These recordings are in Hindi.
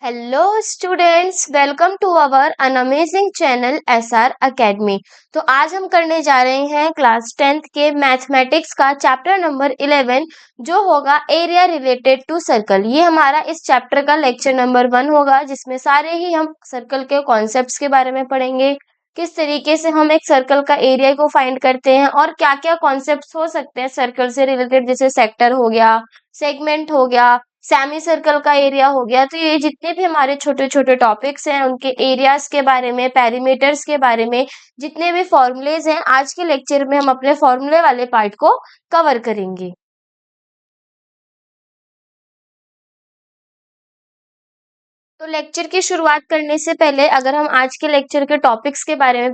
Hello students, welcome to our an amazing channel SR Academy. तो आज हम करने जा रहे हैं क्लास 10th के मैथमेटिक्स का चैप्टर नंबर 11 जो होगा एरिया रिलेटेड टू सर्कल। ये हमारा इस चैप्टर का लेक्चर नंबर 1 होगा, जिसमें सारे ही हम सर्कल के कॉन्सेप्ट्स के बारे में पढ़ेंगे। किस तरीके से हम एक सर्कल का एरिया को फाइंड करते हैं और क्या क्या कॉन्सेप्ट्स हो सकते हैं सर्कल से रिलेटेड, जैसे सेक्टर हो गया, सेगमेंट हो गया, सेमी सर्कल का एरिया हो गया। तो ये जितने भी हमारे छोटे छोटे टॉपिक्स हैं उनके एरियाज के बारे में, पेरीमीटर्स के बारे में, जितने भी फॉर्मूलेज हैं, आज के लेक्चर में हम अपने फॉर्मूले वाले पार्ट को कवर करेंगे। तो लेक्चर की शुरुआत करने से पहले अगर हम आज के लेक्चर के टॉपिक्स के बारे में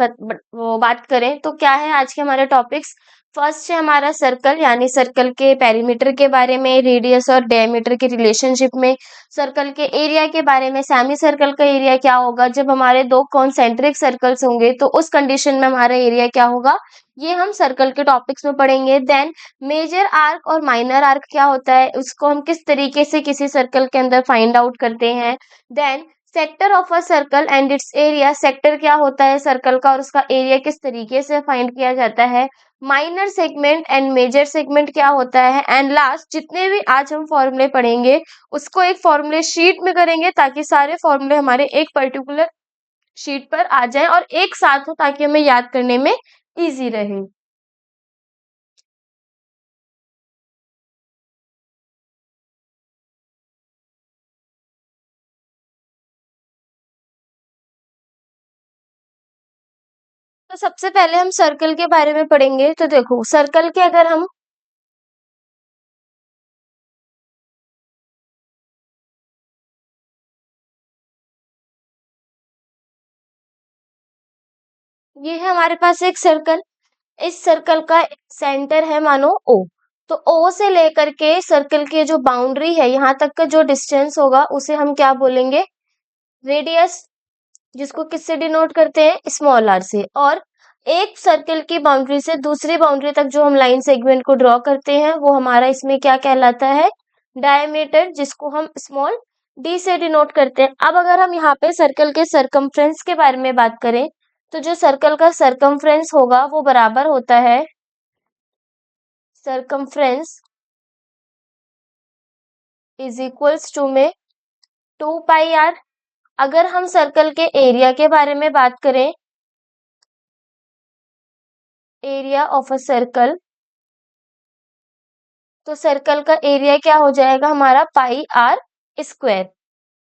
बात करें तो क्या है आज के हमारे टॉपिक्स। फर्स्ट है हमारा सर्कल, यानी सर्कल के पेरीमीटर के बारे में, रेडियस और डायमीटर के रिलेशनशिप में, सर्कल के एरिया के बारे में, सेमी सर्कल का एरिया क्या होगा जब हमारे दो कॉन्सेंट्रिक सर्कल्स होंगे तो उस कंडीशन में हमारा एरिया क्या होगा, ये हम सर्कल के टॉपिक्स में पढ़ेंगे। देन मेजर आर्क और माइनर आर्क क्या होता है, उसको हम किस तरीके से किसी सर्कल के अंदर फाइंड आउट करते हैं। Then sector of a circle and its area, sector क्या होता है सर्कल का और उसका एरिया किस तरीके से फाइंड किया जाता है। Minor segment and major segment क्या होता है। एंड लास्ट जितने भी आज हम फॉर्मूले पढ़ेंगे उसको एक फॉर्मूले शीट में करेंगे ताकि सारे फॉर्मूले हमारे एक पर्टिकुलर शीट पर आ जाएं और एक साथ हो ताकि हमें याद करने में इजी रहे। तो सबसे पहले हम सर्कल के बारे में पढ़ेंगे। तो देखो सर्कल के अगर हम ये है हमारे पास एक सर्कल, इस सर्कल का सेंटर है मानो ओ। तो ओ से लेकर के सर्कल की जो बाउंड्री है यहाँ तक का जो डिस्टेंस होगा उसे हम क्या बोलेंगे, रेडियस, जिसको किससे डिनोट करते हैं, स्मॉल आर से। और एक सर्कल की बाउंड्री से दूसरी बाउंड्री तक जो हम लाइन सेगमेंट को ड्रॉ करते हैं वो हमारा इसमें क्या कहलाता है, डायमीटर, जिसको हम स्मॉल डी से डिनोट करते हैं। अब अगर हम यहाँ पे सर्कल के सरकमफ्रेंस के बारे में बात करें तो जो सर्कल का सरकमफ्रेंस होगा वो बराबर होता है, सरकमफ्रेंस इज इक्वल्स टू में 2 पाई आर। अगर हम सर्कल के एरिया के बारे में बात करें, एरिया ऑफ अ सर्कल, तो सर्कल का एरिया क्या हो जाएगा हमारा पाई r²।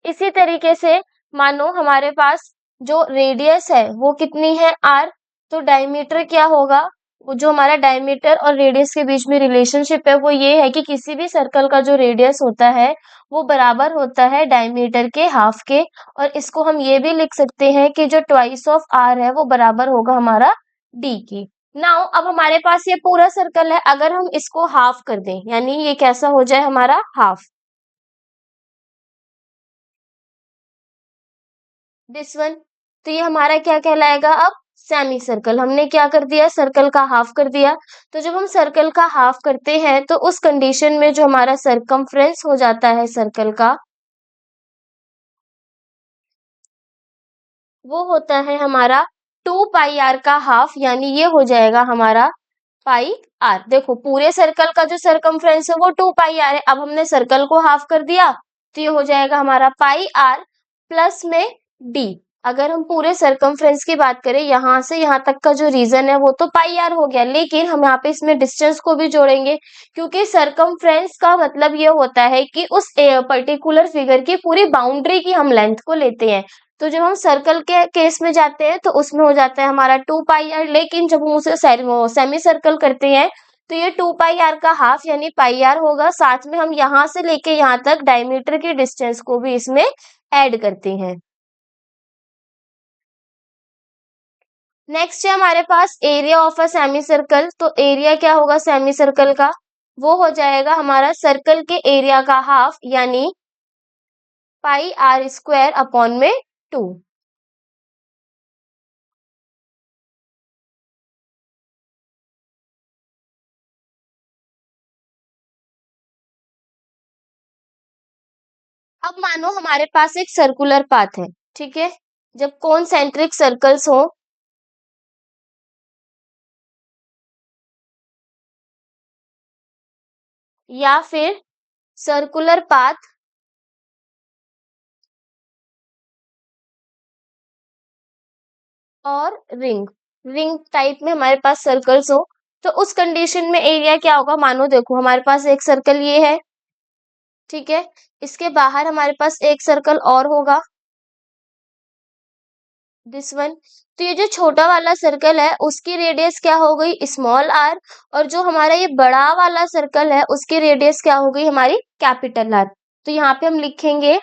इसी तरीके से मानो हमारे पास जो रेडियस है वो कितनी है r, तो डायमीटर क्या होगा, वो जो हमारा डायमीटर और रेडियस के बीच में रिलेशनशिप है वो ये है कि किसी भी सर्कल का जो रेडियस होता है वो बराबर होता है डायमीटर के हाफ के। और इसको हम ये भी लिख सकते हैं कि जो ट्वाइस ऑफ r है वो बराबर होगा हमारा d की। नाउ अब हमारे पास ये पूरा सर्कल है, अगर हम इसको हाफ कर दें यानी ये कैसा हो जाए हमारा हाफ, दिस वन, तो ये हमारा क्या कहलाएगा अब, सेमी सर्कल। हमने क्या कर दिया, सर्कल का हाफ कर दिया। तो जब हम सर्कल का हाफ करते हैं तो उस कंडीशन में जो हमारा सरकमफ्रेंस हो जाता है सर्कल का, वो होता है हमारा 2 पाई आर का हाफ, यानी ये हो जाएगा हमारा पाई आर। देखो पूरे सर्कल का जो सरकमफ्रेंस है वो 2 पाई आर है, अब हमने सर्कल को हाफ कर दिया तो ये हो जाएगा हमारा पाई आर प्लस में डी। अगर हम पूरे सरकमफ्रेंस की बात करें यहां से यहां तक का जो रीजन है वो तो पाई आर हो गया, लेकिन हम यहाँ पे इसमें डिस्टेंस को भी जोड़ेंगे क्योंकि सरकमफ्रेंस का मतलब ये होता है कि उस पर्टिकुलर फिगर की पूरी बाउंड्री की हम लेंथ को लेते हैं। तो जब हम सर्कल के केस में जाते हैं तो उसमें हो जाता है हमारा 2 पाई आर, लेकिन जब हम उसे सेमी सर्कल करते हैं तो ये 2 पाई आर का हाफ यानी पाई आर होगा। साथ में हम यहाँ से लेके यहाँ तक डायमीटर की डिस्टेंस को भी इसमें ऐड करते हैं। नेक्स्ट है हमारे पास area of a semi circle. तो एरिया क्या होगा सेमी सर्कल का, वो हो जाएगा हमारा सर्कल के एरिया का हाफ यानी पाई r² अपॉन में 2। अब मानो हमारे पास एक सर्कुलर पाथ है, ठीक है। जब कॉन्सेंट्रिक सर्कल्स हो या फिर सर्कुलर पाथ और रिंग रिंग टाइप में हमारे पास सर्कल्स हो, तो उस कंडीशन में एरिया क्या होगा। मानो देखो हमारे पास एक सर्कल ये है, ठीक है। इसके बाहर हमारे पास एक सर्कल और होगा, दिस वन। तो ये जो छोटा वाला सर्कल है उसकी रेडियस क्या हो गई, स्मॉल आर। और जो हमारा ये बड़ा वाला सर्कल है उसकी रेडियस क्या हो गई, हमारी कैपिटल आर। तो यहाँ पे हम लिखेंगे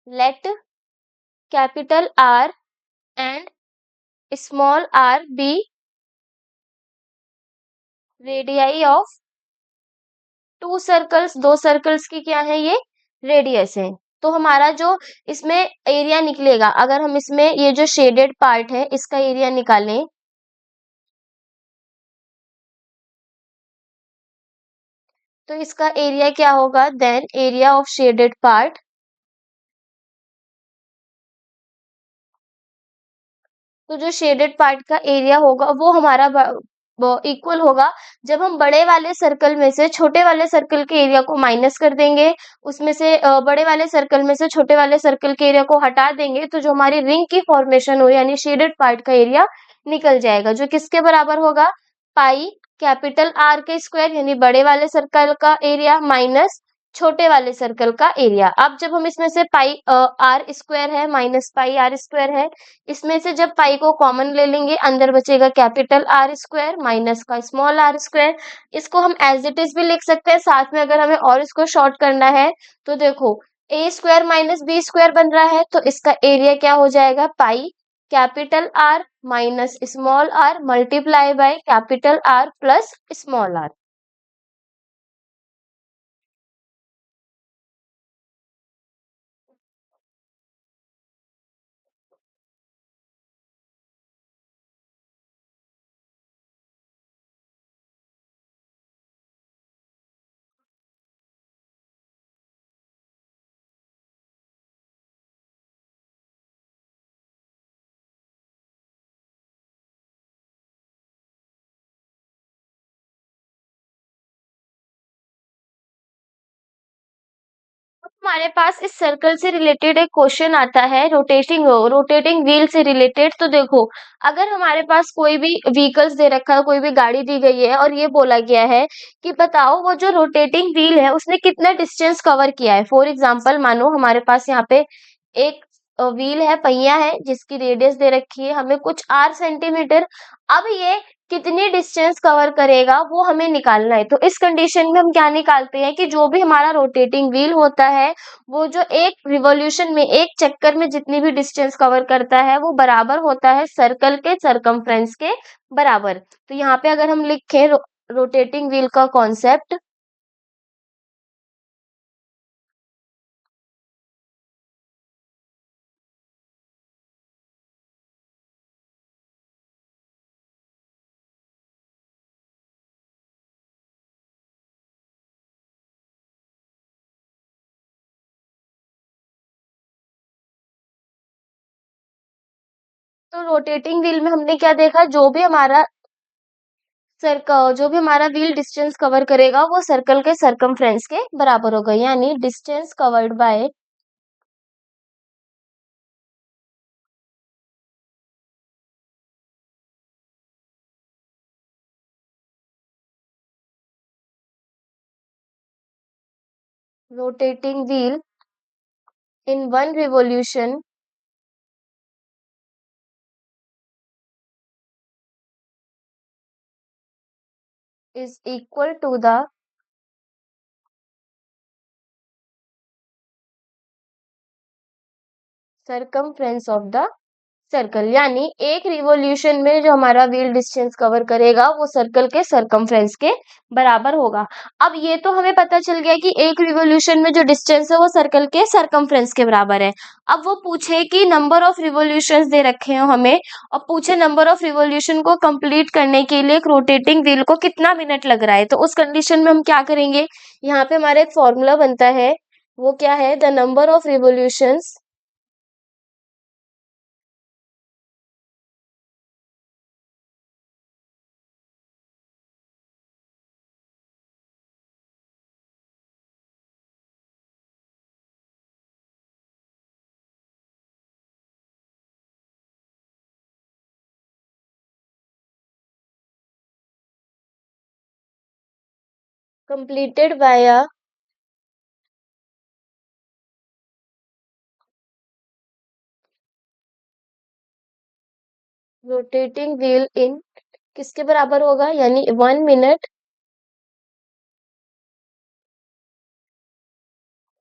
let capital R and small r be radii of two circles. दो सर्कल्स की क्या है, ये रेडियस है। तो हमारा जो इसमें एरिया निकलेगा, अगर हम इसमें ये जो शेडेड पार्ट है इसका एरिया निकालें, तो इसका एरिया क्या होगा, then area of shaded part. तो जो शेडेड पार्ट का एरिया होगा वो हमारा इक्वल होगा, जब हम बड़े वाले सर्कल में से छोटे वाले सर्कल के एरिया को माइनस कर देंगे, उसमें से बड़े वाले सर्कल में से छोटे वाले सर्कल के एरिया को हटा देंगे, तो जो हमारी रिंग की फॉर्मेशन हो यानी शेडेड पार्ट का एरिया निकल जाएगा, जो किसके बराबर होगा, पाई कैपिटल आर के स्क्वायर यानी बड़े वाले सर्कल का एरिया माइनस छोटे वाले सर्कल का एरिया। अब जब हम इसमें से पाई आर स्क्वायर है माइनस पाई आर स्क्वायर है, इसमें से जब पाई को कॉमन ले लेंगे अंदर बचेगा कैपिटल आर स्क्वायर माइनस का स्मॉल आर स्क्वायर। इसको हम एज इट इज भी लिख सकते हैं, साथ में अगर हमें और इसको शॉर्ट करना है तो देखो A square minus B square बन रहा है, तो इसका एरिया क्या हो जाएगा, pi capital are minus small r multiply by capital are plus small r. हमारे पास इस सर्कल से रिलेटेड एक क्वेश्चन आता है, रोटेटिंग रोटेटिंग व्हील से रिलेटेड। तो देखो अगर हमारे पास कोई भी व्हीकल्स दे रखा है, कोई भी गाड़ी दी गई है और ये बोला गया है कि बताओ वो जो रोटेटिंग व्हील है उसने कितना डिस्टेंस कवर किया है। फॉर एग्जांपल मानो हमारे पास यहाँ पे एक व्हील है, पहिया है जिसकी रेडियस दे रखी है हमें कुछ आर सेंटीमीटर। अब ये कितनी डिस्टेंस कवर करेगा वो हमें निकालना है। तो इस कंडीशन में हम क्या निकालते हैं कि जो भी हमारा रोटेटिंग व्हील होता है वो जो एक रिवॉल्यूशन में एक चक्कर में जितनी भी डिस्टेंस कवर करता है वो बराबर होता है सर्कल के सरकमफ्रेंस के बराबर। तो यहाँ पे अगर हम लिखें रोटेटिंग व्हील का कॉन्सेप्ट, तो रोटेटिंग व्हील में हमने क्या देखा, जो भी हमारा व्हील डिस्टेंस कवर करेगा वो सर्कल के सरकमफ्रेंस के बराबर होगा, यानी distance covered by rotating wheel in one revolution is equal to the circumference of the circle, यानी एक रिवॉल्यूशन में जो हमारा व्हील डिस्टेंस कवर करेगा वो सर्कल के सरकमफ्रेंस के बराबर होगा। अब ये तो हमें पता चल गया कि एक रिवॉल्यूशन में जो डिस्टेंस है वो सर्कल के सरकमफ्रेंस के बराबर है। अब वो पूछे कि नंबर ऑफ रिवॉल्यूशंस दे रखे हो हमें, और पूछे नंबर ऑफ रिवॉल्यूशन को कंप्लीट करने के लिए एक रोटेटिंग व्हील को कितना मिनट लग रहा है, तो उस कंडीशन में हम क्या करेंगे, यहाँ पे हमारा एक फॉर्मूला बनता है, वो क्या है, the number of revolutions completed via rotating wheel in किसके बराबर होगा, यानी 1 मिनट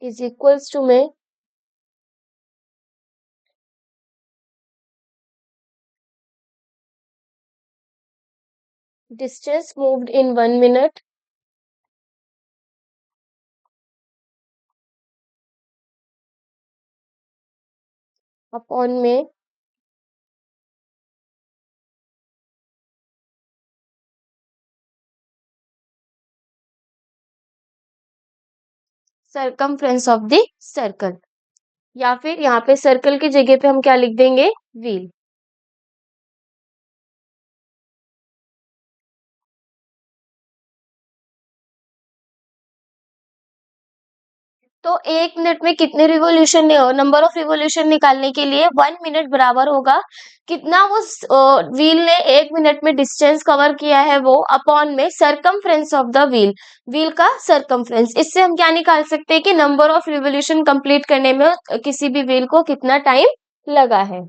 इज इक्वल्स टू में distance moved in 1 minute upon में सरकमफ्रेंस ऑफ द सर्कल, या फिर यहाँ पे सर्कल की जगह पे हम क्या लिख देंगे, व्हील। तो 1 मिनट में कितने रिवॉल्यूशन, नंबर ऑफ रिवॉल्यूशन निकालने के लिए 1 मिनट बराबर होगा कितना वो व्हील ने 1 मिनट में डिस्टेंस कवर किया है वो, अपॉन में circumference of the wheel, wheel का सरकमफ्रेंस। इससे हम क्या निकाल सकते हैं कि नंबर ऑफ रिवॉल्यूशन कंप्लीट करने में किसी भी व्हील को कितना टाइम लगा है।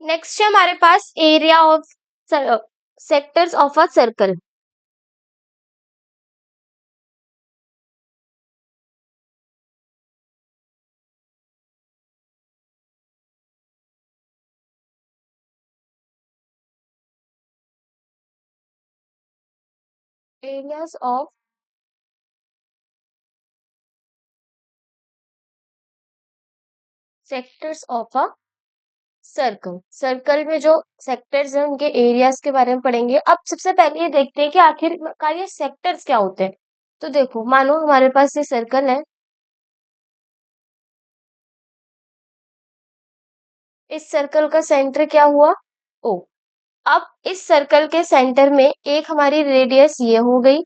नेक्स्ट है हमारे पास area of sectors of a circle. Areas of sectors of a circle, circle में जो सेक्टर्स हैं उनके एरियाज के बारे में पढ़ेंगे। अब सबसे पहले ये देखते हैं कि आखिरकार ये सेक्टर्स क्या होते हैं। तो देखो, मानो हमारे पास ये सर्कल है, इस सर्कल का सेंटर क्या हुआ, ओ। अब इस सर्कल के सेंटर में एक हमारी रेडियस ये हो गई,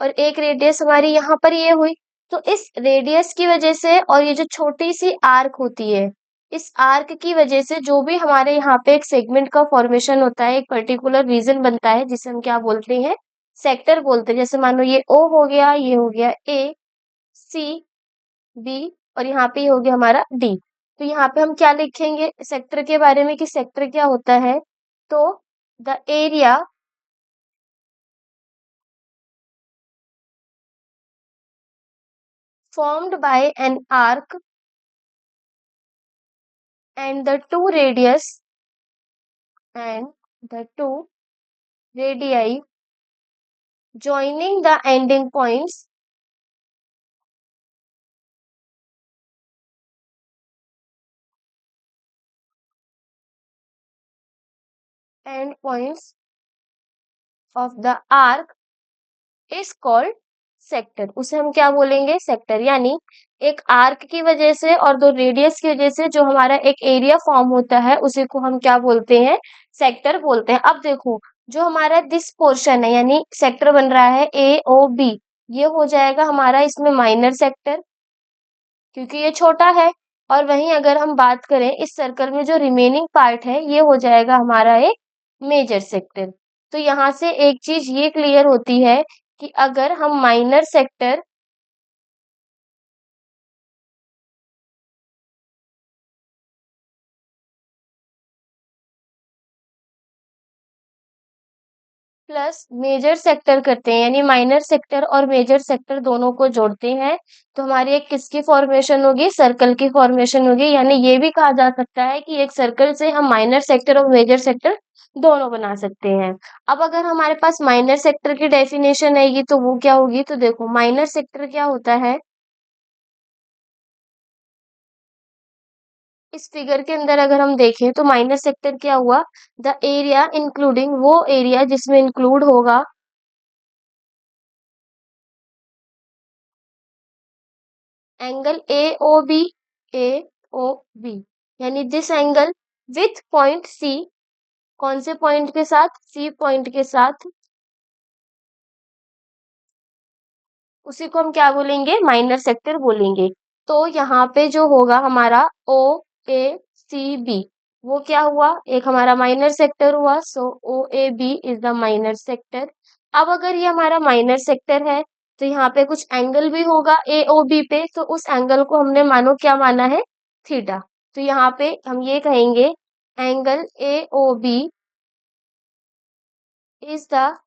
और एक रेडियस हमारी यहाँ पर ये हुई। तो इस रेडियस की वजह से, और ये जो छोटी सी आर्क होती है, इस आर्क की वजह से जो भी हमारे यहाँ पे एक सेगमेंट का फॉर्मेशन होता है, एक पर्टिकुलर रीजन बनता है, जिसे हम क्या बोलते हैं, सेक्टर बोलते हैं। जैसे मानो ये ओ हो गया, ये हो गया ए, सी, बी, और यहाँ पे ये हो गया हमारा डी। तो यहाँ पे हम क्या लिखेंगे सेक्टर के बारे में कि सेक्टर क्या होता है, तो the area formed by an arc and the two radius and the two radii joining the end points of the arc is called sector. उसे हम क्या बोलेंगे, सेक्टर। यानी एक आर्क की वजह से और दो रेडियस की वजह से जो हमारा एक एरिया फॉर्म होता है उसी को हम क्या बोलते हैं, सेक्टर बोलते हैं। अब देखो, जो हमारा दिस पोर्शन है, यानी सेक्टर बन रहा है ए ओ बी, ये हो जाएगा हमारा इसमें माइनर सेक्टर, क्योंकि ये छोटा है। और वहीं अगर हम बात करें इस सर्कल में जो रिमेनिंग पार्ट है, ये हो जाएगा हमारा एक मेजर सेक्टर। तो यहाँ से एक चीज ये क्लियर होती है कि अगर हम minor sector plus major sector करते हैं, यानी माइनर सेक्टर और मेजर सेक्टर दोनों को जोड़ते हैं, तो हमारी एक किसकी फॉर्मेशन होगी, सर्कल की फॉर्मेशन होगी। यानी ये भी कहा जा सकता है कि एक सर्कल से हम माइनर सेक्टर और मेजर सेक्टर दोनों बना सकते हैं। अब अगर हमारे पास माइनर सेक्टर की डेफिनेशन आएगी तो वो क्या होगी, तो देखो माइनर सेक्टर क्या होता है, इस फिगर के अंदर अगर हम देखें तो माइनर सेक्टर क्या हुआ, द एरिया इंक्लूडिंग, वो एरिया जिसमें इंक्लूड होगा angle A O B, A O B, यानी this angle with point C, कौन से पॉइंट के साथ, सी पॉइंट के साथ, उसी को हम क्या बोलेंगे, माइनर सेक्टर बोलेंगे। तो यहाँ पे जो होगा हमारा ओ ए सी बी, वो क्या हुआ, एक हमारा माइनर सेक्टर हुआ। So O A B is the minor sector. अब अगर ये हमारा माइनर सेक्टर है तो यहाँ पे कुछ एंगल भी होगा ए ओ बी पे, तो उस एंगल को हमने मानो क्या माना है, थीटा। तो यहाँ पे हम ये कहेंगे angle A O B is the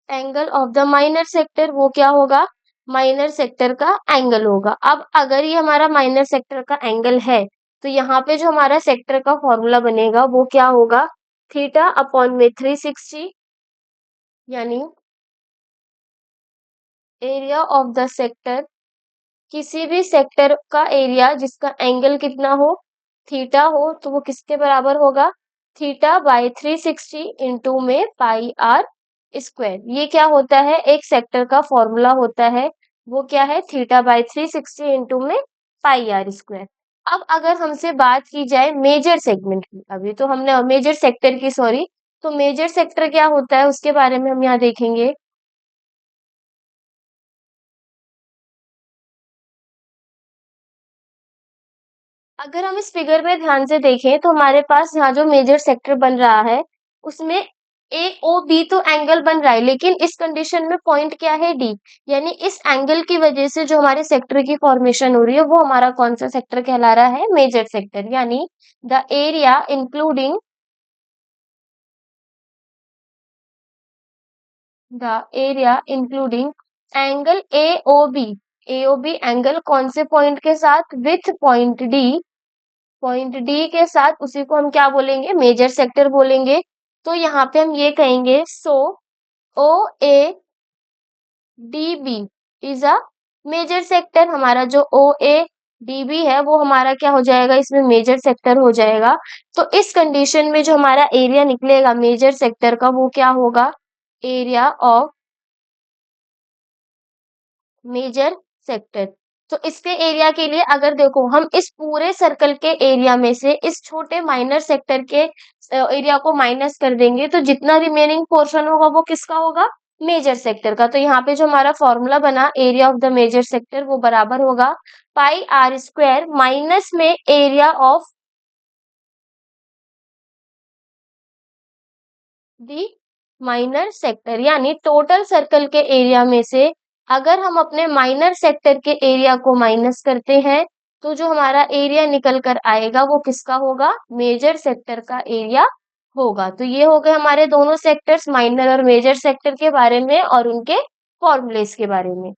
angle of the minor sector, वो क्या होगा, माइनर सेक्टर का एंगल होगा। अब अगर ये हमारा माइनर सेक्टर का एंगल है तो यहाँ पे जो हमारा सेक्टर का फॉर्मूला बनेगा वो क्या होगा, थीटा अपॉन में 360, यानी एरिया ऑफ द सेक्टर, किसी भी सेक्टर का एरिया जिसका एंगल कितना हो, थीटा हो, तो वो किसके बराबर होगा, थीटा बाय 360 इंटू में पाई आर स्क्वायर। ये क्या होता है, एक सेक्टर का फॉर्मूला होता है, वो क्या है, थीटा बाय 360 इंटू में पाई आर स्क्वायर। अब अगर हमसे बात की जाए मेजर सेगमेंट की, अभी तो हमने मेजर सेक्टर की, सॉरी, तो मेजर सेक्टर क्या होता है उसके बारे में हम यहाँ देखेंगे। अगर हम इस फिगर में ध्यान से देखें तो हमारे पास यहाँ जो मेजर सेक्टर बन रहा है उसमें ए ओ बी तो एंगल बन रहा है, लेकिन इस कंडीशन में पॉइंट क्या है, डी। यानी इस एंगल की वजह से जो हमारे सेक्टर की फॉर्मेशन हो रही है वो हमारा कौन सा सेक्टर कहला रहा है, मेजर सेक्टर। यानी the area including, the area including angle A O B, A O B angle कौन से पॉइंट के साथ, with point D, point D के साथ, उसी को हम क्या बोलेंगे, मेजर सेक्टर बोलेंगे। तो यहाँ पे हम ये कहेंगे, so O A D B is a major sector. हमारा जो ओ ए डी बी है वो हमारा क्या हो जाएगा, इसमें मेजर सेक्टर हो जाएगा। तो इस कंडीशन में जो हमारा एरिया निकलेगा मेजर सेक्टर का वो क्या होगा, एरिया ऑफ मेजर सेक्टर। तो इसके एरिया के लिए अगर देखो हम इस पूरे सर्कल के एरिया में से इस छोटे माइनर सेक्टर के एरिया को माइनस कर देंगे तो जितना रिमेनिंग पोर्शन होगा वो किसका होगा, मेजर सेक्टर का। तो यहाँ पे जो हमारा फॉर्मूला बना area of the major sector वो बराबर होगा पाई आर स्क्वायर माइनस में area of the minor sector. यानी टोटल सर्कल के एरिया में से अगर हम अपने माइनर सेक्टर के एरिया को माइनस करते हैं तो जो हमारा एरिया निकल कर आएगा वो किसका होगा, मेजर सेक्टर का एरिया होगा। तो ये हो गए हमारे दोनों सेक्टर्स, माइनर और मेजर सेक्टर के बारे में और उनके फॉर्मूलेस के बारे में।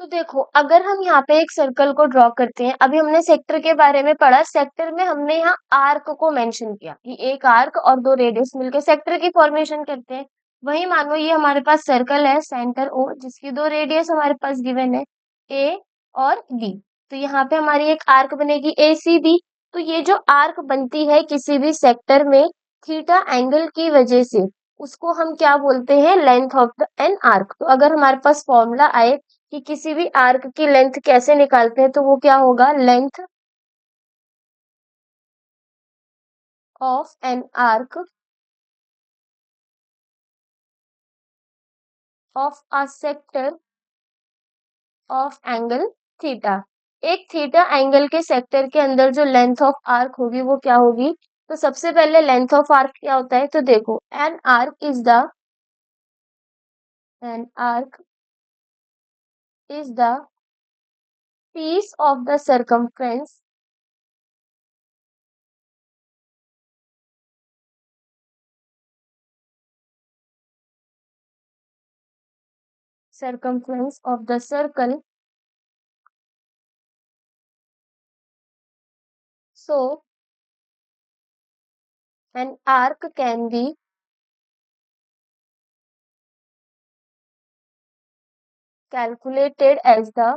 तो देखो अगर हम यहाँ पे एक सर्कल को ड्रॉ करते हैं, अभी हमने सेक्टर के बारे में पढ़ा, सेक्टर में हमने यहाँ आर्क को मेंशन किया कि एक आर्क और दो रेडियस मिलकर सेक्टर की फॉर्मेशन करते हैं। वही मानो ये हमारे पास सर्कल है सेंटर ओ, जिसकी दो रेडियस हमारे पास गिवन है ए और बी। तो यहाँ पे हमारी एक आर्क बनेगी ए सी बी। तो ये जो आर्क बनती है किसी भी सेक्टर में थीटा एंगल की वजह से, उसको हम क्या बोलते हैं, length of the an arc. तो अगर हमारे पास फॉर्मूला आए कि किसी भी आर्क की लेंथ कैसे निकालते हैं, तो वो क्या होगा, length of an arc of a sector of angle theta. एक थीटा एंगल के सेक्टर के अंदर जो लेंथ ऑफ आर्क होगी वो क्या होगी। तो सबसे पहले लेंथ ऑफ आर्क क्या होता है, तो देखो an arc is the piece of the circumference of the circle, so an arc can be calculated as the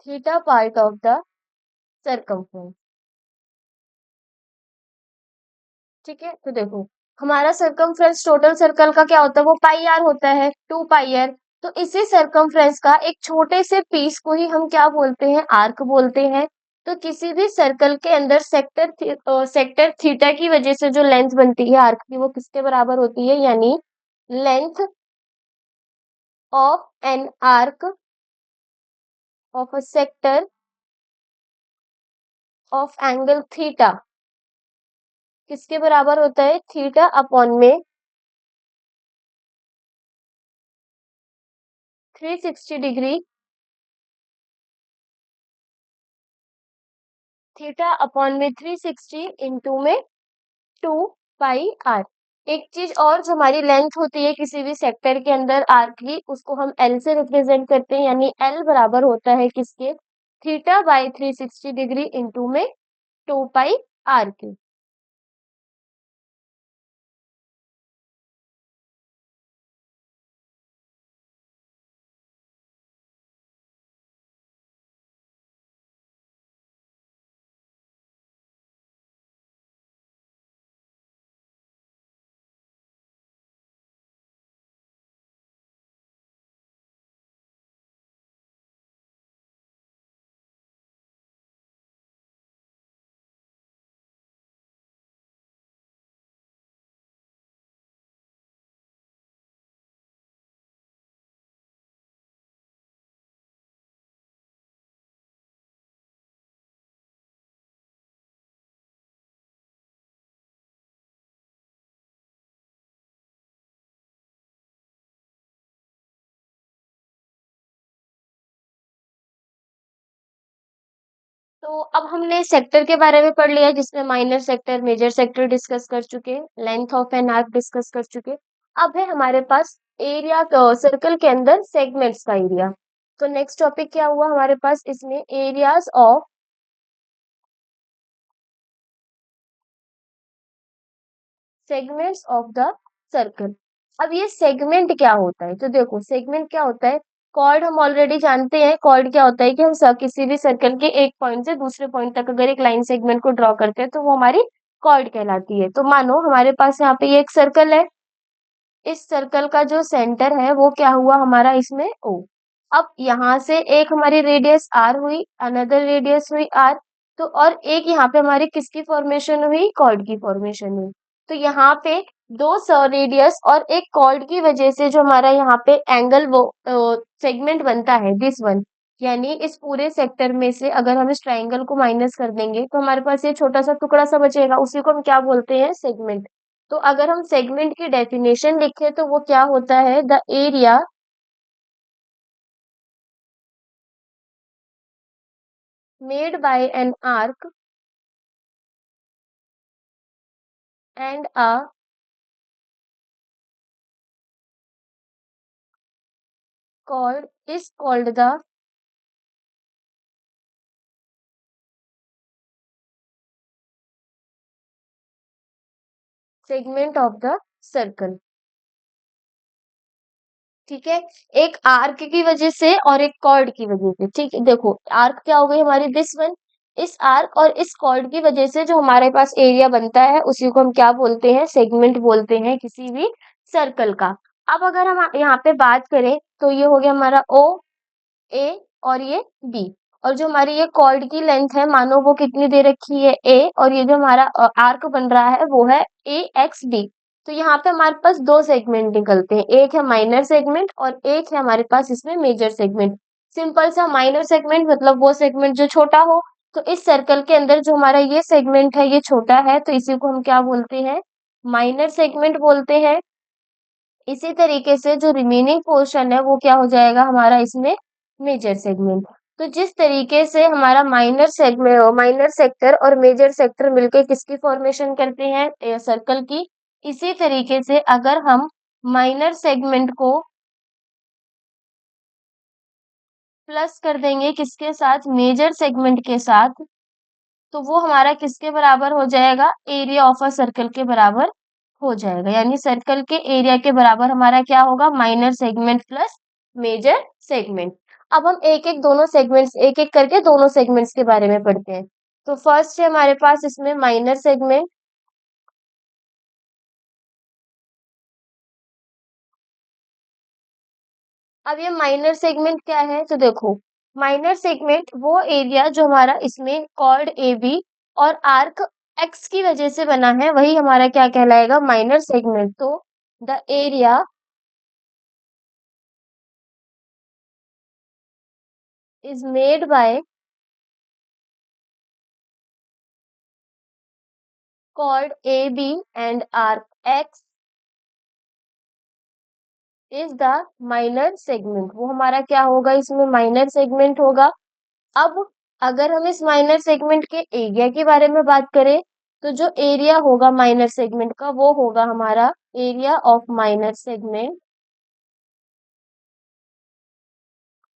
theta part of the circumference। ठीक है, तो देखो हमारा सरकमफ्रेंस टोटल सर्कल का क्या होता है, वो पाई आर होता है, 2 पाई आर। तो इसी सरकमफ्रेंस का एक छोटे से पीस को ही हम क्या बोलते हैं, आर्क बोलते हैं। तो किसी भी सर्कल के अंदर सेक्टर थीटा की वजह से जो लेंथ बनती है आर्क की, वो किसके बराबर होती है, यानी length of an arc of a sector of angle theta किसके बराबर होता है, थीटा अपॉन में 360 डिग्री, थीटा अपॉन में 360 इंटू में 2 पाई आर। एक चीज और, जो हमारी लेंथ होती है किसी भी सेक्टर के अंदर आर्क की, उसको हम एल से रिप्रेजेंट करते हैं, यानी एल बराबर होता है किसके, थीटा बाई 360 डिग्री इंटू में 2 पाई आर के। तो अब हमने सेक्टर के बारे में पढ़ लिया, जिसमें minor sector, major sector discuss कर चुके, length of an arc discuss कर चुके। अब है हमारे पास एरिया, सर्कल के अंदर सेगमेंट्स का एरिया। तो नेक्स्ट टॉपिक क्या हुआ हमारे पास, इसमें areas of segments of the circle. अब ये सेगमेंट क्या होता है, तो देखो सेगमेंट क्या होता है, कॉर्ड हम ऑलरेडी जानते हैं। कॉर्ड क्या होता है कि हम किसी भी सर्कल के एक पॉइंट से दूसरे पॉइंट तक अगर एक लाइन सेगमेंट को ड्रॉ करते हैं, तो वो हमारी कॉर्ड कहलाती है। तो मानो हमारे पास यहाँ पे ये एक सर्कल है, इस सर्कल का जो सेंटर है वो क्या हुआ हमारा, इसमें ओ। अब यहाँ से एक हमारी रेडियस आर हुई, अनदर रेडियस हुई आर। तो और एक यहाँ पे हमारी किसकी फॉर्मेशन हुई, कॉर्ड की फॉर्मेशन हुई। तो यहाँ पे दो रेडियस और एक कॉर्ड की वजह से जो हमारा यहाँ पे एंगल, वो सेगमेंट बनता है, दिस वन। यानी इस पूरे सेक्टर में से अगर हम इस ट्राइंगल को माइनस कर देंगे, तो हमारे पास ये छोटा सा टुकड़ा सा बचेगा, उसी को हम क्या बोलते हैं, सेगमेंट। तो अगर हम सेगमेंट की डेफिनेशन लिखें, तो वो क्या होता है, the area made by an arc and a chord is called the segment of the circle। ठीक है, एक आर्क की वजह से और एक कॉर्ड की वजह से। ठीक है, देखो आर्क क्या हो गई हमारी, दिस वन। इस आर्क और इस कॉर्ड की वजह से जो हमारे पास एरिया बनता है उसी को हम क्या बोलते हैं, सेगमेंट बोलते हैं किसी भी सर्कल का। अब अगर हम यहाँ पे बात करें तो ये हो गया हमारा ओ, ए और ये बी, और जो हमारी ये कॉर्ड की लेंथ है मानो वो कितनी दे रखी है ए, और ये जो हमारा आर्क बन रहा है वो है ए एक्स डी। तो यहाँ पे हमारे पास दो सेगमेंट निकलते हैं, एक है माइनर सेगमेंट और एक है हमारे पास इसमें मेजर सेगमेंट। सिंपल सा, माइनर सेगमेंट मतलब वो सेगमेंट जो छोटा हो, तो इस सर्कल के अंदर जो हमारा ये सेगमेंट है ये छोटा है तो इसी को हम क्या बोलते हैं, माइनर सेगमेंट बोलते हैं। इसी तरीके से जो रिमेनिंग पोर्शन है वो क्या हो जाएगा हमारा इसमें मेजर सेगमेंट। तो जिस तरीके से हमारा माइनर सेगमेंट, माइनर सेक्टर और मेजर सेक्टर मिलके किसकी फॉर्मेशन करते हैं, सर्कल की, इसी तरीके से अगर हम माइनर सेगमेंट को प्लस कर देंगे किसके साथ, मेजर सेगमेंट के साथ, तो वो हमारा किसके बराबर हो जाएगा, एरिया ऑफ अ सर्कल के बराबर हो जाएगा। यानी सर्कल के एरिया के बराबर हमारा क्या होगा, minor segment plus major segment. अब हम एक एक दोनों सेगमेंट्स, एक एक करके दोनों सेगमेंट्स के बारे में पढ़ते हैं। तो फर्स्ट है हमारे पास इसमें माइनर सेगमेंट। अब ये माइनर सेगमेंट क्या है, तो देखो, माइनर सेगमेंट वो एरिया जो हमारा इसमें कॉर्ड ए बी और आर्क एक्स की वजह से बना है, वही हमारा क्या कहलाएगा, माइनर सेगमेंट। तो the area is made by chord AB and arc X is the minor segment। वो हमारा क्या होगा, इसमें माइनर सेगमेंट होगा। अब अगर हम इस माइनर सेगमेंट के एरिया के बारे में बात करें, तो जो एरिया होगा माइनर सेगमेंट का वो होगा हमारा area of minor segment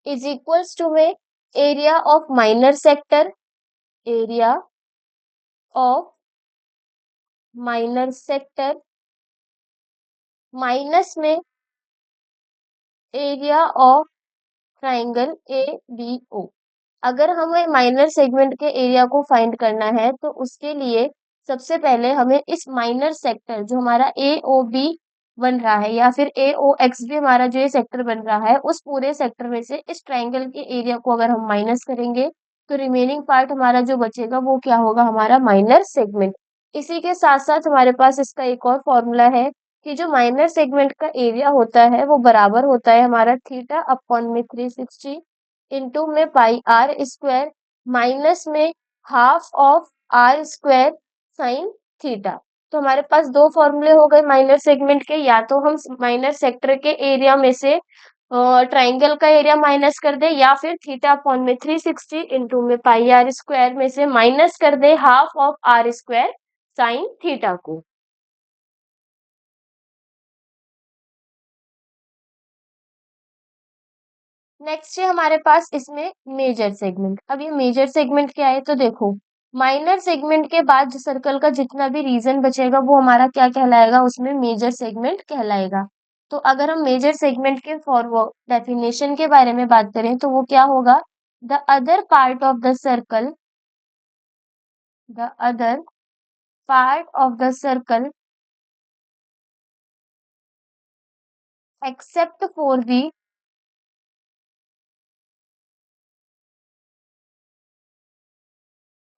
is equals to में area of minor sector, area of minor sector minus में area of triangle A B O. अगर हमें माइनर सेगमेंट के एरिया को फाइंड करना है तो उसके लिए सबसे पहले हमें इस माइनर सेक्टर जो हमारा ए ओ बी बन रहा है, या फिर ए ओ एक्स भी हमारा जो ये सेक्टर बन रहा है, उस पूरे सेक्टर में से इस ट्राइंगल के एरिया को अगर हम माइनस करेंगे तो रिमेनिंग पार्ट हमारा जो बचेगा वो क्या होगा, हमारा माइनर सेगमेंट। इसी के साथ साथ हमारे पास इसका एक और फॉर्मूला है कि जो माइनर सेगमेंट का एरिया होता है वो बराबर होता है हमारा थीटा अपॉन में 360 इंटू में पाई आर स्क्वायर माइनस में half of r square sine theta. तो हमारे पास दो फॉर्मूले हो गए माइनर सेगमेंट के, या तो हम माइनर सेक्टर के एरिया में से ट्राइंगल का एरिया माइनस कर दे, या फिर थीटा अपॉन में 360 इंटू में पाई आर स्क्वायर में से माइनस कर दे half of r square sine theta को। नेक्स्ट है हमारे पास इसमें मेजर सेगमेंट। अब ये मेजर सेगमेंट क्या है, तो देखो, माइनर सेगमेंट के बाद जो सर्कल का जितना भी रीजन बचेगा वो हमारा क्या कहलाएगा, उसमें मेजर सेगमेंट कहलाएगा। तो अगर हम मेजर सेगमेंट के फॉरवर्ड डेफिनेशन के बारे में बात करें तो वो क्या होगा, the other part of the circle, the other part of the circle except for the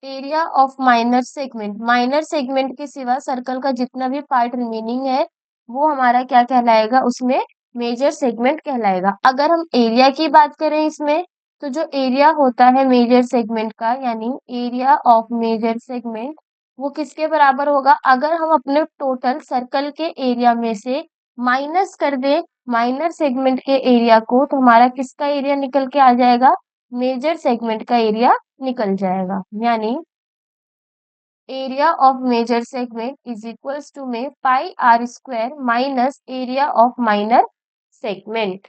area of minor segment, minor segment के सिवा सर्कल का जितना भी पार्ट रिमेनिंग है वो हमारा क्या कहलाएगा, उसमें मेजर सेगमेंट कहलाएगा। अगर हम एरिया की बात करें इसमें, तो जो एरिया होता है मेजर सेगमेंट का, यानी एरिया ऑफ मेजर सेगमेंट, वो किसके बराबर होगा, अगर हम अपने टोटल सर्कल के एरिया में से माइनस कर दे माइनर सेगमेंट के एरिया को, तो हमारा किसका एरिया निकल के आ जाएगा, मेजर सेगमेंट का एरिया निकल जाएगा। यानी area of major segment is equals to में pi r square minus area of minor segment.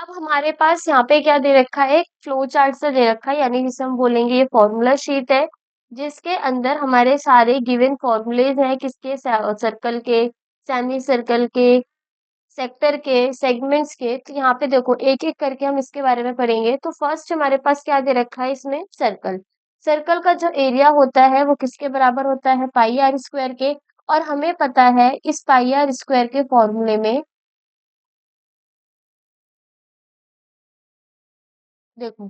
अब हमारे पास यहाँ पे क्या दे रखा है, एक फ्लो चार्ट सा दे रखा है, यानी जिसे हम बोलेंगे ये फॉर्मूला शीट है, जिसके अंदर हमारे सारे गिवन फॉर्मूलेज हैं, किसके, सर्कल के, सेमी सर्कल के, सेक्टर के, सेगमेंट्स के। तो यहाँ पे देखो एक एक करके हम इसके बारे में पढ़ेंगे। तो फर्स्ट हमारे पास क्या दे रखा है इसमें, सर्कल। सर्कल का जो एरिया होता है वो किसके बराबर होता है, पाई आर स्क्वायर के। और हमें पता है इस पाई आर स्क्वायर के फॉर्मूले में, देखो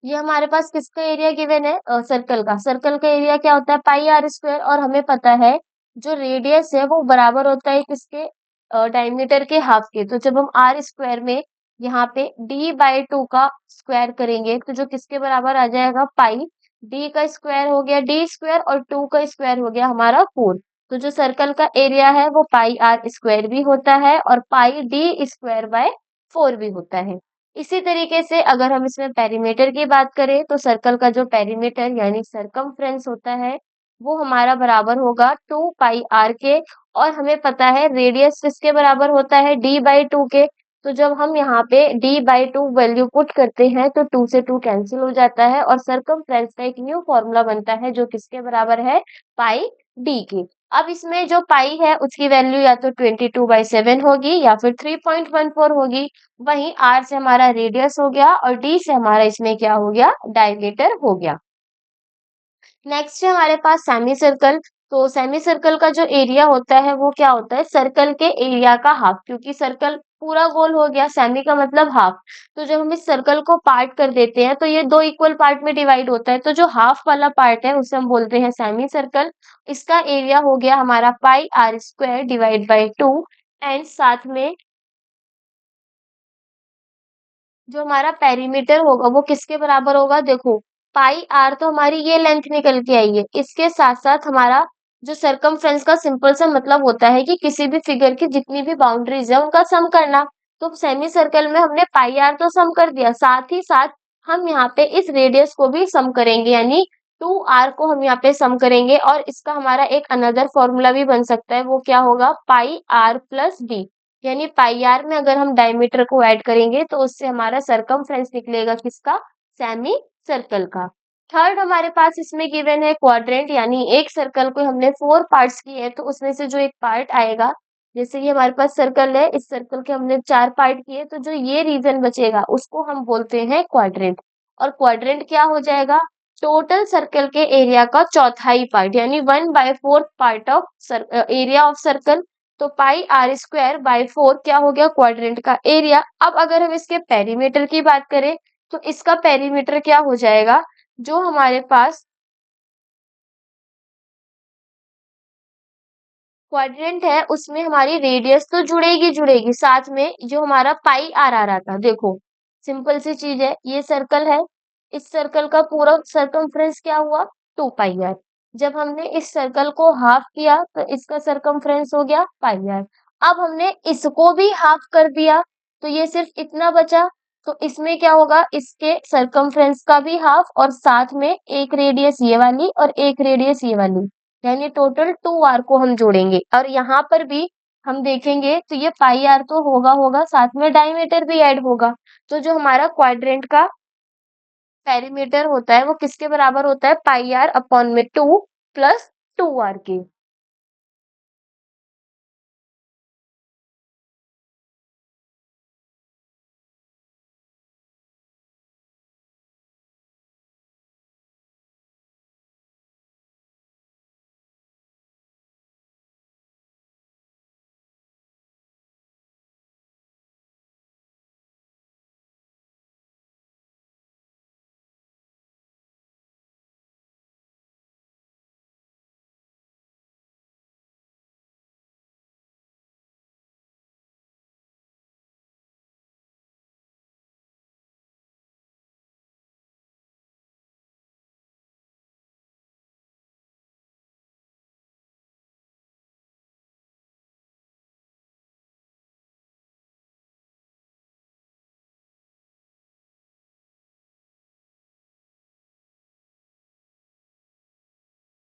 ये हमारे पास किसका एरिया गिवन है, सर्कल का। सर्कल का एरिया क्या होता है, पाई आर स्क्वायर। और हमें पता है जो रेडियस है वो बराबर होता है किसके, डायमीटर के हाफ के। तो जब हम आर स्क्वायर में यहाँ पे d/2 का स्क्वायर करेंगे तो जो किसके बराबर आ जाएगा, पाई d का स्क्वायर हो गया d स्क्वायर, और 2 का स्क्वायर हो गया हमारा 4। तो जो सर्कल का एरिया है वो पाई आर स्क्वायर भी होता है और पाई d स्क्वायर बाय 4 भी होता है। इसी तरीके से अगर हम इसमें पेरीमीटर की बात करें तो सर्कल का जो पेरीमीटर यानी सरकमफ्रेंस होता है वो हमारा बराबर होगा 2 पाई आर के। और हमें पता है रेडियस किसके बराबर होता है, d/2 के। तो जब हम यहाँ पे d/2 वैल्यू पुट करते हैं तो 2 से 2 कैंसिल हो जाता है और सरकमफ्रेंस का एक न्यू फॉर्मूला बनता है जो किसके बराबर है, पाई डी के। अब इसमें जो पाई है उसकी वैल्यू या तो 22/7 होगी या फिर 3.14 होगी। वहीं आर से हमारा रेडियस हो गया और डी से हमारा इसमें क्या हो गया, डायमीटर हो गया। नेक्स्ट है हमारे पास सेमी सर्कल। तो सेमी सर्कल का जो एरिया होता है वो क्या होता है, सर्कल के एरिया का हाफ। क्योंकि सर्कल पूरा गोल हो गया, सेमी का मतलब हाफ। तो जब हम इस सर्कल को पार्ट कर देते हैं तो ये दो इक्वल पार्ट में डिवाइड होता है। तो जो हाफ वाला पार्ट है उसे हम बोलते हैं सेमी सर्कल। इसका एरिया हो गया हमारा pi r square divide by 2। And साथ में जो हमारा पेरीमीटर होगा वो किसके बराबर होगा, देखो पाई आर तो हमारी ये लेंथ निकल के आई है, इसके साथ साथ हमारा जो सरकमफ्रेंस का सिंपल सा मतलब होता है कि किसी भी फिगर की जितनी भी बाउंड्रीज है उनका सम करना। तो सेमी सर्कल में हमने पाई आर तो सम कर दिया, साथ ही साथ हम यहाँ पे इस रेडियस को भी सम करेंगे, यानी 2 आर को हम यहाँ पे सम करेंगे। और इसका हमारा एक अनदर फॉर्मूला भी बन सकता है, वो क्या होगा, पाई आर प्लस डी। यानी पाई आर में अगर हम डायमीटर को ऐड करेंगे तो उससे हमारा सरकमफ्रेंस निकलेगा किसका, सेमी सर्कल का। थर्ड हमारे पास इसमें गिवन है क्वाड्रेंट, यानी एक सर्कल को हमने 4 पार्ट्स किए हैं तो उसमें से जो एक पार्ट आएगा, जैसे ये हमारे पास सर्कल है, इस सर्कल के हमने 4 पार्ट किए तो जो ये रीजन बचेगा उसको हम बोलते हैं क्वाड्रेंट। और क्वाड्रेंट क्या हो जाएगा, टोटल सर्कल के एरिया का चौथाई पार्ट, यानी 1/4 part of area of circle. तो पाई आर स्क्वायर बाई 4 क्या हो गया, क्वाड्रेंट का एरिया। अब अगर हम इसके पेरीमीटर की बात करें तो इसका पेरीमीटर क्या हो जाएगा, जो हमारे पास क्वाड्रेंट है उसमें हमारी रेडियस तो जुड़ेगी जुड़ेगी, साथ में जो हमारा पाई आर आ रहा था, देखो सिंपल सी चीज है, ये सर्कल है, इस सर्कल का पूरा सरकमफ्रेंस क्या हुआ, 2 पाई आर। जब हमने इस सर्कल को हाफ किया तो इसका सरकमफ्रेंस हो गया पाई आर। अब हमने इसको भी हाफ कर दिया तो ये सिर्फ इतना बचा। तो इसमें क्या होगा, इसके सरकमफ्रेंस का भी हाफ और साथ में एक रेडियस ये वाली और एक रेडियस ये वाली, यानी टोटल 2 आर को हम जोड़ेंगे। और यहाँ पर भी हम देखेंगे तो ये पाई आर तो होगा होगा, साथ में डायमीटर भी ऐड होगा। तो जो हमारा क्वाड्रेंट का पेरीमीटर होता है वो किसके बराबर होता है, पाई आर अपॉन में 2 प्लस 2 आर के।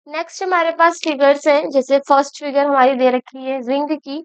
नेक्स्ट हमारे पास फिगर्स हैं, जैसे फर्स्ट फिगर हमारी दे रखी है रिंग की।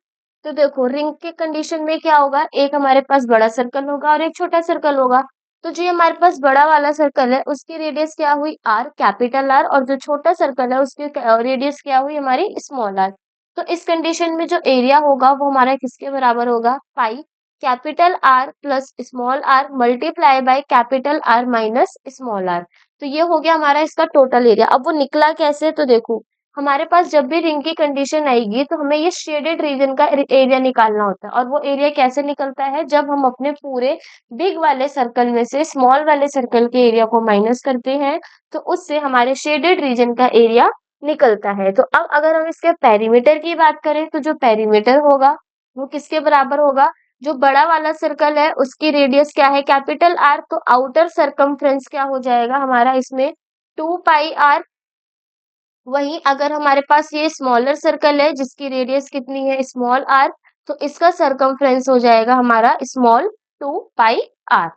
तो देखो रिंग के कंडीशन में क्या होगा, एक हमारे पास बड़ा सर्कल होगा और एक छोटा सर्कल होगा। तो जो ये हमारे पास बड़ा वाला सर्कल है उसकी रेडियस क्या हुई आर, कैपिटल आर, और जो छोटा सर्कल है उसकी रेडियस क्या हुई हमारी स्मॉल आर। तो इस कंडीशन में जो एरिया होगा वो हमारा किसके बराबर होगा, pi capital are plus small r multiply by capital are minus small r. तो ये हो गया हमारा इसका टोटल एरिया। अब वो निकला कैसे, तो देखो हमारे पास जब भी रिंग की कंडीशन आएगी तो हमें ये शेडेड रीजन का एरिया निकालना होता है। और वो एरिया कैसे निकलता है, जब हम अपने पूरे बिग वाले सर्कल में से स्मॉल वाले सर्कल के एरिया को माइनस करते हैं तो उससे हमारे शेडेड रीजन का एरिया निकलता है। तो अब अगर हम इसके पेरीमीटर की बात करें तो जो पेरीमीटर होगा वो किसके बराबर होगा, जो बड़ा वाला सर्कल है उसकी रेडियस क्या है, कैपिटल आर, तो आउटर सरकमफ्रेंस क्या हो जाएगा हमारा इसमें, 2 पाई आर। वहीं अगर हमारे पास ये स्मॉलर सर्कल है जिसकी रेडियस कितनी है, स्मॉल आर, तो इसका सरकमफ्रेंस हो जाएगा हमारा स्मॉल 2 पाई आर।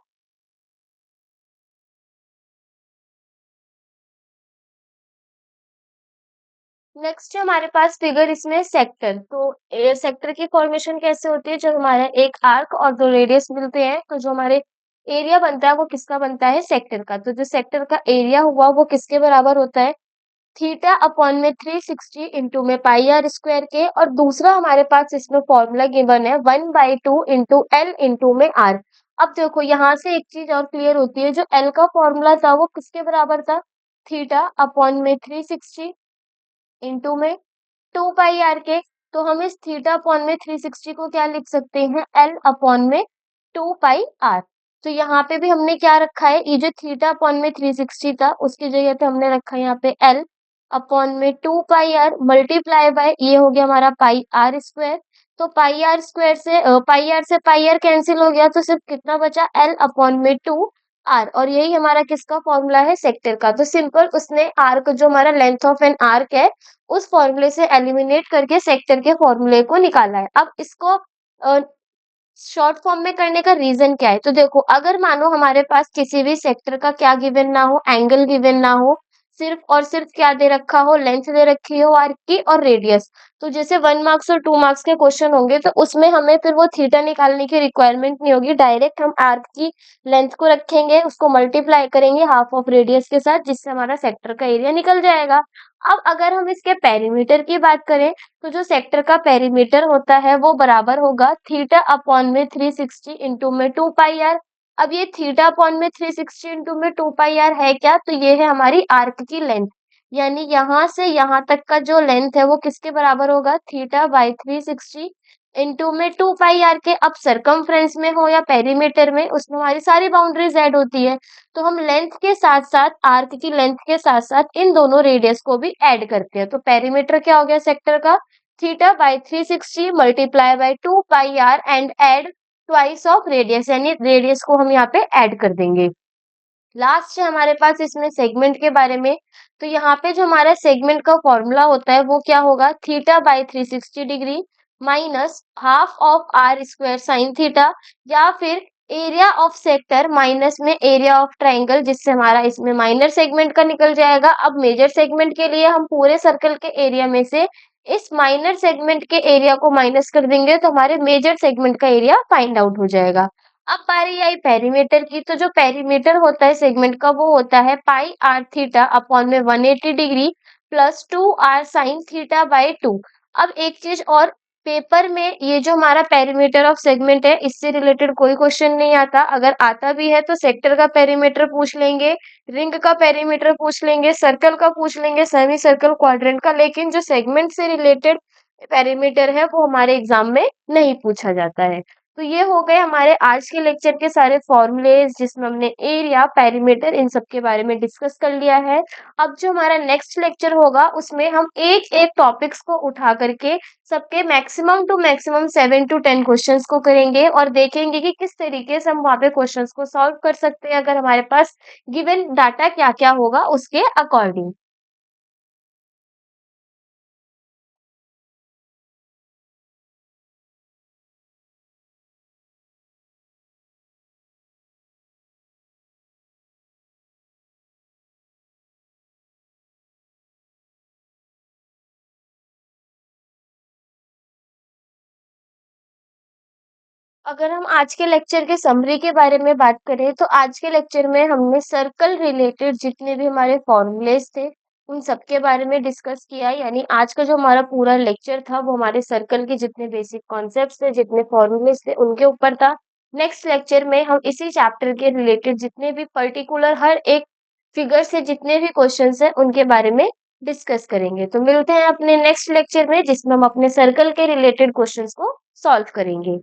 नेक्स्ट है हमारे पास फिगर इसमें सेक्टर। तो सेक्टर की फॉर्मेशन कैसे होती है, जब हमारा एक आर्क और दो रेडियस मिलते हैं तो जो हमारे एरिया बनता है वो किसका बनता है, सेक्टर का। तो जो सेक्टर का एरिया हुआ वो किसके बराबर होता है, थीटा अपॉन में 360 इंटू में पाई आर स्क्वायर के। और दूसरा हमारे पास इसमें फॉर्मूला गिवन है 1/2 इंटू एल इंटू में आर। अब देखो यहाँ से एक चीज और क्लियर होती है, जो एल का फॉर्मूला था वो किसके बराबर था, थीटा अपॉन में 360 इंटू में 2 पाई आर के। तो हम इस थीटा अपॉन में 360 को क्या लिख सकते हैं, एल अपॉन में 2 पाई आर। तो यहाँ पे भी हमने क्या रखा है, ये जो थीटा अपॉन में 360 था उसकी जगह पे हमने रखा है यहाँ पे एल अपॉन में 2 पाई आर मल्टीप्लाई बाय ये हो गया हमारा पाई आर स्क्वायर। तो पाई आर से पाई आर कैंसिल हो गया तो सिर्फ कितना बचा, एल अपॉन में 2 आर। और यही हमारा किसका फॉर्मूला है, सेक्टर का। तो सिंपल उसने आर्क, जो हमारा लेंथ ऑफ एन आर्क है, उस फॉर्मूले से एलिमिनेट करके सेक्टर के फॉर्मूले को निकाला है। अब इसको शॉर्ट फॉर्म में करने का रीजन क्या है, तो देखो अगर मानो हमारे पास किसी भी सेक्टर का क्या गिवन ना हो, एंगल गिवन ना हो, सिर्फ और सिर्फ क्या दे रखा हो, लेंथ दे रखी हो आर्क की और रेडियस। तो जैसे 1 मार्क्स और 2 मार्क्स के क्वेश्चन होंगे तो उसमें हमें फिर वो थीटा निकालने की रिक्वायरमेंट नहीं होगी, डायरेक्ट हम आर्क की लेंथ को रखेंगे, उसको मल्टीप्लाई करेंगे हाफ ऑफ रेडियस के साथ, जिससे हमारा सेक्टर का एरिया निकल जाएगा। अब अगर हम इसके पेरीमीटर की बात करें तो जो सेक्टर का पेरीमीटर होता है वो बराबर होगा थीटा अपॉन में 360 इंटू में 2 पाई आर। अब ये थीटा अपॉन में 360 इंटू में 2 पाई आर है क्या, तो ये है हमारी आर्क की लेंथ। यानी यहाँ से यहाँ तक का जो लेंथ है वो किसके बराबर होगा, थीटा बाई 360 इंटू में 2 पाई आर के। अब सरकमफ्रेंस में हो या पेरीमीटर में, उसमें हमारी सारी बाउंड्रीज ऐड होती है। तो हम लेंथ के साथ साथ, आर्क की लेंथ के साथ साथ इन दोनों रेडियस को भी ऐड करते हैं। तो पेरीमीटर क्या हो गया सेक्टर का, theta by 360 multiply by 2 pi r and add twice of radius, यानी रेडियस को हम यहाँ पे ऐड कर देंगे। लास्ट है हमारे पास इसमें सेगमेंट के बारे में। तो यहाँ पे जो हमारा सेगमेंट का फॉर्मूला होता है वो क्या होगा, theta by 360 degree minus half of r square sine theta, या फिर एरिया ऑफ सेक्टर माइनस में एरिया ऑफ ट्राइंगल, जिससे हमारा इसमें माइनर सेगमेंट का निकल जाएगा। अब मेजर सेगमेंट के लिए हम पूरे सर्कल के एरिया में से इस माइनर सेगमेंट के एरिया को माइनस कर देंगे तो हमारे मेजर सेगमेंट का एरिया फाइंड आउट हो जाएगा। अब बारी आई पेरीमीटर की। तो जो पेरीमीटर होता है सेगमेंट का वो होता है पाई आर थीटा अपॉन में 180 degree plus 2 r sine theta by 2। अब एक चीज और, पेपर में ये जो हमारा पेरीमीटर ऑफ सेगमेंट है इससे रिलेटेड कोई क्वेश्चन नहीं आता। अगर आता भी है तो सेक्टर का पेरीमीटर पूछ लेंगे, रिंग का पेरीमीटर पूछ लेंगे, सर्कल का पूछ लेंगे, सेमी सर्कल, क्वाड्रेंट का, लेकिन जो सेगमेंट से रिलेटेड पेरीमीटर है वो हमारे एग्जाम में नहीं पूछा जाता है। तो ये हो गए हमारे आज के लेक्चर के सारे फॉर्मूलेज, जिसमें हमने एरिया, पेरीमीटर, इन सब के बारे में डिस्कस कर लिया है। अब जो हमारा नेक्स्ट लेक्चर होगा उसमें हम एक एक टॉपिक्स को उठा करके सबके maximum to maximum 7 to 10 questions को करेंगे और देखेंगे कि किस तरीके से हम वहाँ पे क्वेश्चंस को सॉल्व कर सकते हैं, अगर हमारे पास गिवन डाटा क्या क्या होगा उसके अकॉर्डिंग। अगर हम आज के लेक्चर के समरी के बारे में बात करें तो आज के लेक्चर में हमने सर्कल रिलेटेड जितने भी हमारे फॉर्मूलेस थे उन सब के बारे में डिस्कस किया। यानी आज का जो हमारा पूरा लेक्चर था वो हमारे सर्कल के जितने बेसिक कॉन्सेप्ट्स थे, जितने फॉर्मूलेस थे उनके ऊपर था। नेक्स्ट लेक्चर में हम इसी चैप्टर के रिलेटेड जितने भी पर्टिकुलर हर एक फिगर से जितने भी क्वेश्चंस हैं उनके बारे में डिस्कस करेंगे। तो मिलते हैं अपने नेक्स्ट लेक्चर में जिसमें हम अपने सर्कल के रिलेटेड क्वेश्चंस को सॉल्व करेंगे।